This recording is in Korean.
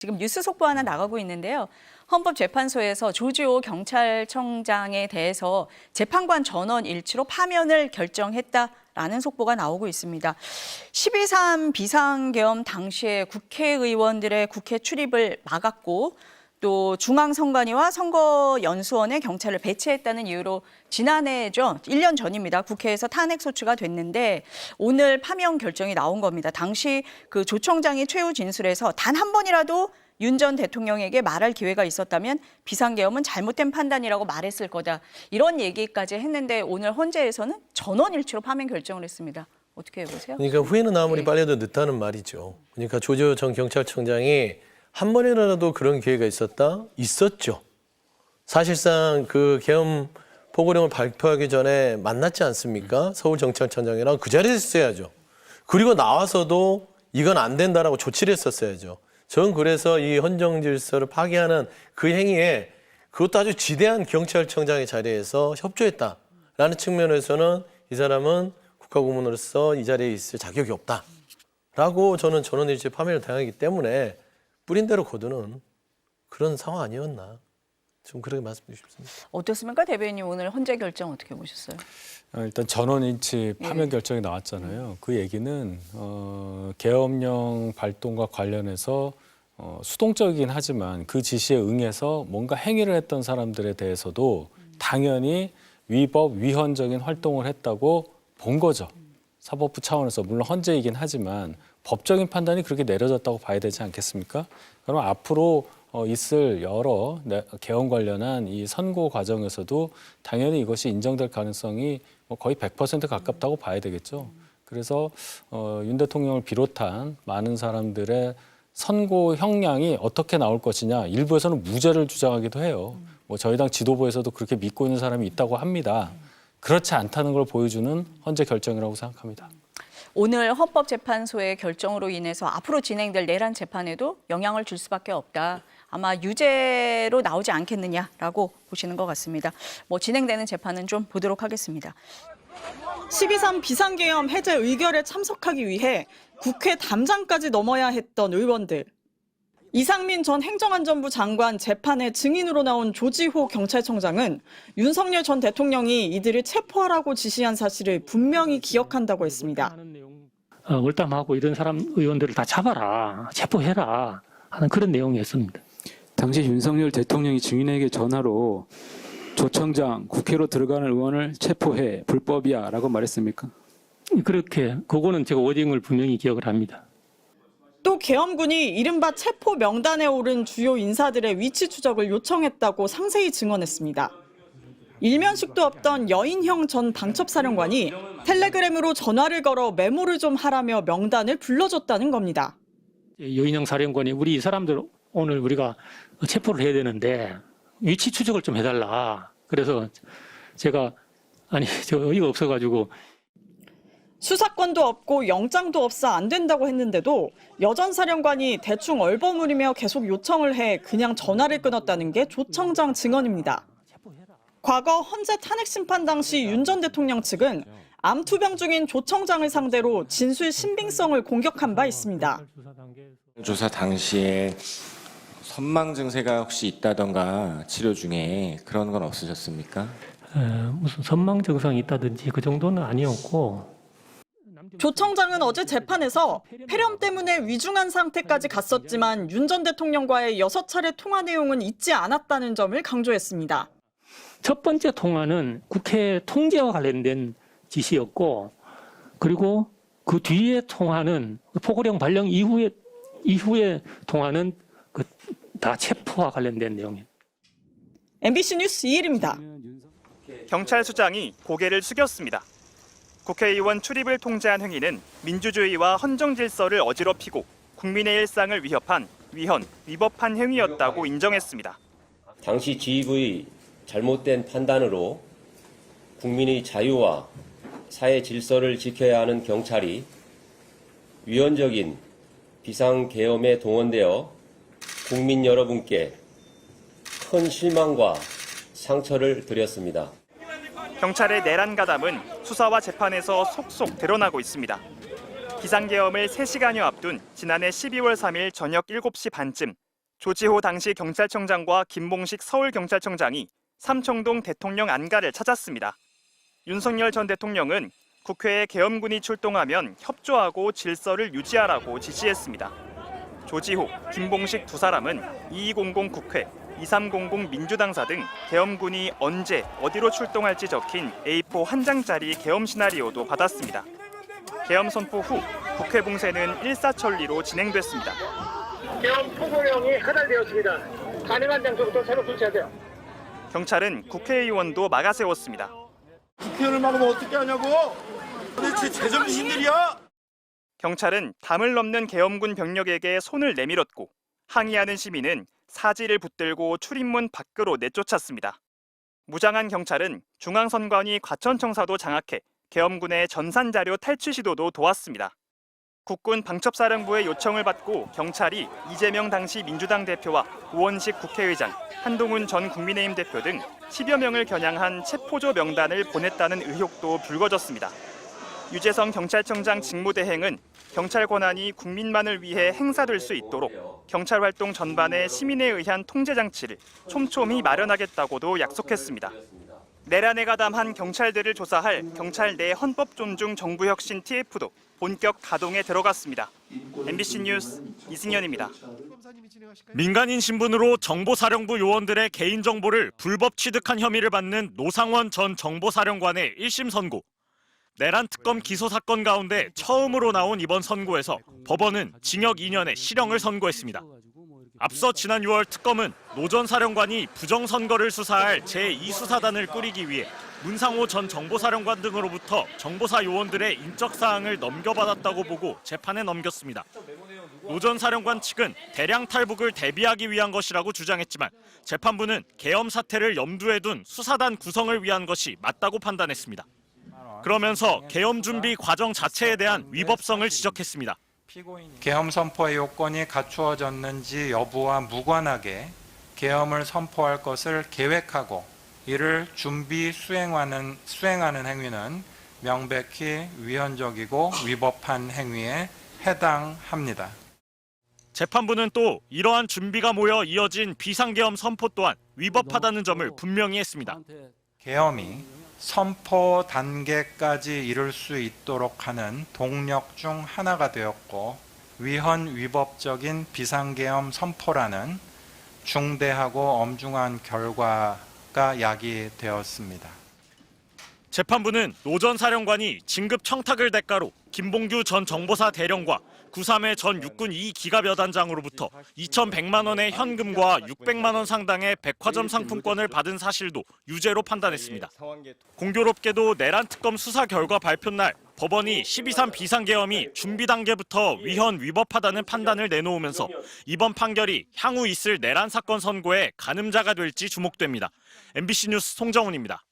지금 뉴스 속보 하나 나가고 있는데요. 헌법재판소에서 조지호 경찰청장에 대해서 재판관 전원 일치로 파면을 결정했다라는 속보가 나오고 있습니다. 12.3 비상계엄 당시에 국회의원들의 국회 출입을 막았고 또 중앙선관위와 선거연수원에 경찰을 배치했다는 이유로 지난해죠. 1년 전입니다. 국회에서 탄핵소추가 됐는데 오늘 파면 결정이 나온 겁니다. 당시 그 조 청장이 최후 진술에서 단 한 번이라도 윤 전 대통령에게 말할 기회가 있었다면 비상계엄은 잘못된 판단이라고 말했을 거다. 이런 얘기까지 했는데 오늘 헌재에서는 전원일치로 파면 결정을 했습니다. 어떻게 보세요? 그러니까 후회는 아무리 빨려도 늦다는 말이죠. 그러니까 조지호 전 경찰청장이 한 번이라도 그런 기회가 있었다? 있었죠. 사실상 그 계엄 포고령을 발표하기 전에 만났지 않습니까? 서울경찰청장이랑 그 자리에 있어야죠. 그리고 나와서도 이건 안 된다라고 조치를 했었어야죠. 저는 그래서 이 헌정 질서를 파괴하는 그 행위에 그것도 아주 지대한 경찰청장의 자리에서 협조했다라는 측면에서는 이 사람은 국가고문으로서 이 자리에 있을 자격이 없다라고 저는 전원일치 파면을 당하기 때문에 뿌린 대로 거두는 그런 상황 아니었나. 좀 그렇게 말씀드리고 싶습니다. 어떻습니까? 대변인님 오늘 헌재 결정 어떻게 보셨어요? 일단 전원일치 파면 결정이 나왔잖아요. 그 얘기는 계엄령 발동과 관련해서 수동적이긴 하지만 그 지시에 응해서 뭔가 행위를 했던 사람들에 대해서도 당연히 위법, 위헌적인 활동을 했다고 본 거죠. 사법부 차원에서 물론 헌재이긴 하지만 법적인 판단이 그렇게 내려졌다고 봐야 되지 않겠습니까? 그럼 앞으로 있을 여러 계엄 관련한 이 선고 과정에서도 당연히 이것이 인정될 가능성이 거의 100% 가깝다고 봐야 되겠죠. 그래서 윤 대통령을 비롯한 많은 사람들의 선고 형량이 어떻게 나올 것이냐, 일부에서는 무죄를 주장하기도 해요. 뭐 저희 당 지도부에서도 그렇게 믿고 있는 사람이 있다고 합니다. 그렇지 않다는 걸 보여주는 헌재 결정이라고 생각합니다. 오늘 헌법재판소의 결정으로 인해서 앞으로 진행될 내란 재판에도 영향을 줄 수밖에 없다. 아마 유죄로 나오지 않겠느냐라고 보시는 것 같습니다. 뭐 진행되는 재판은 좀 보도록 하겠습니다. 12.3 비상계엄 해제 의결에 참석하기 위해 국회 담장까지 넘어야 했던 의원들. 이상민 전 행정안전부 장관 재판에 증인으로 나온 조지호 경찰청장은 윤석열 전 대통령이 이들을 체포하라고 지시한 사실을 분명히 기억한다고 했습니다. 월담하고 이런 사람 의원들을 다 잡아라, 체포해라 하는 그런 내용이었습니다. 당시 윤석열 대통령이 증인에게 전화로 조 청장 국회로 들어가는 의원을 체포해 불법이야 라고 말했습니까? 그렇게 그거는 제가 워딩을 분명히 기억을 합니다. 또 계엄군이 이른바 체포 명단에 오른 주요 인사들의 위치 추적을 요청했다고 상세히 증언했습니다. 일면식도 없던 여인형 전 방첩사령관이 텔레그램으로 전화를 걸어 메모를 좀 하라며 명단을 불러줬다는 겁니다. 여인형 사령관이 우리 이 사람들 오늘 우리가 체포를 해야 되는데 위치 추적을 좀 해달라. 그래서 제가 저 어이가 없어가지고 수사권도 없고 영장도 없어 안 된다고 했는데도 여전 사령관이 대충 얼버무리며 계속 요청을 해 그냥 전화를 끊었다는 게 조 청장 증언입니다. 과거 헌재 탄핵 심판 당시 윤 전 대통령 측은 암 투병 중인 조 청장을 상대로 진술 신빙성을 공격한 바 있습니다. 조사 당시에 선망 증세가 혹시 있다던가 치료 중에 그런 건 없으셨습니까? 무슨 선망 증상이 있다든지 그 정도는 아니었고. 조 청장은 어제 재판에서 폐렴 때문에 위중한 상태까지 갔었지만 윤 전 대통령과의 6차례 통화 내용은 잊지 않았다는 점을 강조했습니다. 첫 번째 통화는 국회 통제와 관련된 지시였고, 그리고 그 뒤에 통화는 포고령 발령 이후에 통화는 다 체포와 관련된 내용이에요. MBC 뉴스 이일입니다. 경찰 수장이 고개를 숙였습니다. 국회의원 출입을 통제한 행위는 민주주의와 헌정 질서를 어지럽히고 국민의 일상을 위협한 위헌, 위법한 행위였다고 인정했습니다. 당시 지휘부의 잘못된 판단으로 국민의 자유와 사회 질서를 지켜야 하는 경찰이 위헌적인 비상계엄에 동원되어 국민 여러분께 큰 실망과 상처를 드렸습니다. 경찰의 내란 가담은 수사와 재판에서 속속 드러나고 있습니다. 비상계엄을 3시간여 앞둔 지난해 12월 3일 저녁 7시 반쯤 조지호 당시 경찰청장과 김봉식 서울경찰청장이 삼청동 대통령 안가를 찾았습니다. 윤석열 전 대통령은 국회에 계엄군이 출동하면 협조하고 질서를 유지하라고 지시했습니다. 조지호, 김봉식 두 사람은 2200 국회, 2300 민주당사 등 계엄군이 언제 어디로 출동할지 적힌 A4 한 장짜리 계엄 시나리오도 받았습니다. 계엄 선포 후 국회 봉쇄는 일사천리로 진행됐습니다. 계엄 포고령이 하달되었습니다. 가능한 장소부터 새로 설치하세요. 경찰은 국회의원도 막아세웠습니다. 국회의원을 막으면 어떻게 하냐고? 도대체 제정신들이야? 경찰은 담을 넘는 계엄군 병력에게 손을 내밀었고 항의하는 시민은 사지를 붙들고 출입문 밖으로 내쫓았습니다. 무장한 경찰은 중앙선관위 과천청사도 장악해 계엄군의 전산자료 탈취 시도도 도왔습니다. 국군 방첩사령부의 요청을 받고 경찰이 이재명 당시 민주당 대표와 우원식 국회의장, 한동훈 전 국민의힘 대표 등 10여 명을 겨냥한 체포조 명단을 보냈다는 의혹도 불거졌습니다. 유재성 경찰청장 직무대행은 경찰 권한이 국민만을 위해 행사될 수 있도록 경찰 활동 전반에 시민에 의한 통제 장치를 촘촘히 마련하겠다고도 약속했습니다. 내란에 가담한 경찰들을 조사할 경찰 내 헌법 존중 정부혁신 TF도 본격 가동에 들어갔습니다. MBC 뉴스 이승현입니다. 민간인 신분으로 정보사령부 요원들의 개인정보를 불법 취득한 혐의를 받는 노상원 전 정보사령관의 1심 선고. 내란 특검 기소 사건 가운데 처음으로 나온 이번 선고에서 법원은 징역 2년의 실형을 선고했습니다. 앞서 지난 6월 특검은 노 전 사령관이 부정선거를 수사할 제2수사단을 꾸리기 위해 문상호 전 정보사령관 등으로부터 정보사 요원들의 인적사항을 넘겨받았다고 보고 재판에 넘겼습니다. 노 전 사령관 측은 대량 탈북을 대비하기 위한 것이라고 주장했지만 재판부는 계엄 사태를 염두에 둔 수사단 구성을 위한 것이 맞다고 판단했습니다. 그러면서 계엄 준비 과정 자체에 대한 위법성을 지적했습니다. 계엄 선포의 요건이 갖추어졌는지 여부와 무관하게 계엄을 선포할 것을 계획하고 이를 준비 수행하는 행위는 명백히 위헌적이고 위법한 행위에 해당합니다. 재판부는 또 이러한 준비가 모여 이어진 비상계엄 선포 또한 위법하다는 점을 분명히 했습니다. 계엄이 선포 단계까지 이룰 수 있도록 하는 동력 중 하나가 되었고 위헌 위법적인 비상계엄 선포라는 중대하고 엄중한 결과가 야기되었습니다. 재판부는 노 전 사령관이 진급 청탁을 대가로 김봉규 전 정보사 대령과 구삼회 전 육군 2기갑여단장으로부터 2,100만 원의 현금과 600만 원 상당의 백화점 상품권을 받은 사실도 유죄로 판단했습니다. 공교롭게도 내란 특검 수사 결과 발표 날 법원이 12.3 비상계엄이 준비 단계부터 위헌 위법하다는 판단을 내놓으면서 이번 판결이 향후 있을 내란 사건 선고의 가늠자가 될지 주목됩니다. MBC 뉴스 송정훈입니다.